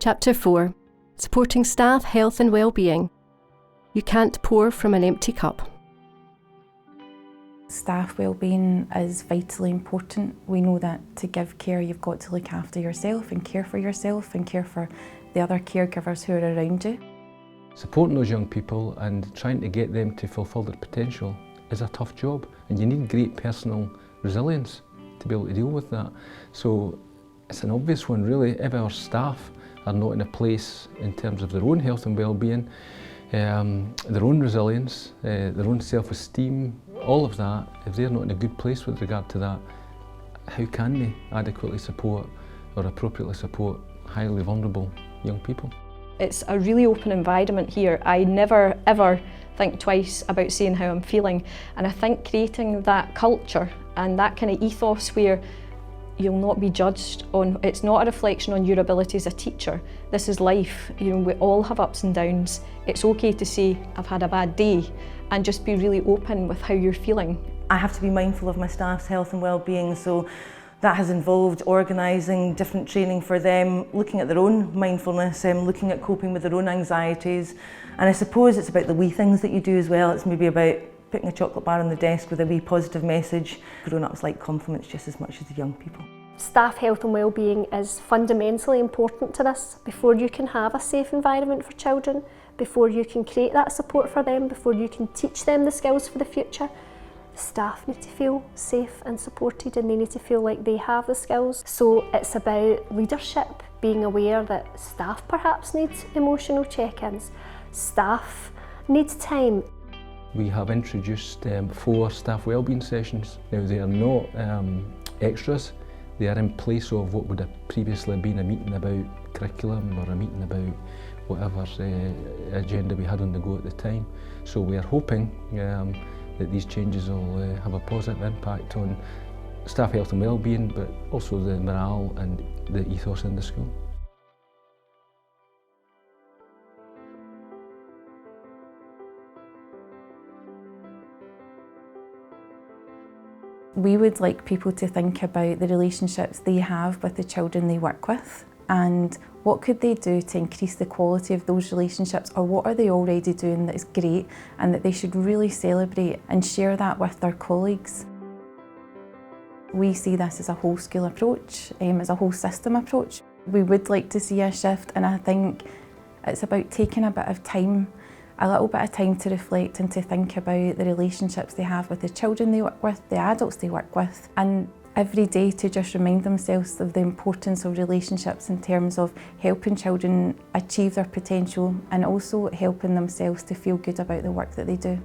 Chapter 4. Supporting staff health and wellbeing. You can't pour from an empty cup. Staff wellbeing is vitally important. We know that to give care you've got to look after yourself and care for yourself and care for the other caregivers who are around you. Supporting those young people and trying to get them to fulfil their potential is a tough job, and you need great personal resilience to be able to deal with that. So it's an obvious one really. If our staff are not in a place in terms of their own health and well-being, their own resilience, their own self-esteem, all of that, if they're not in a good place with regard to that, how can they adequately support or appropriately support highly vulnerable young people? It's a really open environment here. I never ever think twice about saying how I'm feeling, and I think creating that culture and that kind of ethos where you'll not be judged on, it's not a reflection on your ability as a teacher. This is life, you know, we all have ups and downs. It's okay to say, I've had a bad day, and just be really open with how you're feeling. I have to be mindful of my staff's health and well-being, so that has involved organising different training for them, looking at their own mindfulness, looking at coping with their own anxieties. And I suppose it's about the wee things that you do as well. It's maybe about putting a chocolate bar on the desk with a wee positive message. Grown-ups like compliments just as much as the young people. Staff health and wellbeing is fundamentally important to this. Before you can have a safe environment for children, before you can create that support for them, before you can teach them the skills for the future, staff need to feel safe and supported, and they need to feel like they have the skills. So it's about leadership, being aware that staff perhaps need emotional check-ins, staff need time. We have introduced 4 staff wellbeing sessions. Now they are not extras, they are in place of what would have previously been a meeting about curriculum or a meeting about whatever agenda we had on the go at the time. So we are hoping that these changes will have a positive impact on staff health and wellbeing, but also the morale and the ethos in the school. We would like people to think about the relationships they have with the children they work with, and what could they do to increase the quality of those relationships, or what are they already doing that is great and that they should really celebrate and share that with their colleagues. We see this as a whole school approach, as a whole system approach. We would like to see a shift, and I think it's about taking a bit of time, a little bit of time to reflect and to think about the relationships they have with the children they work with, the adults they work with, and every day to just remind themselves of the importance of relationships in terms of helping children achieve their potential and also helping themselves to feel good about the work that they do.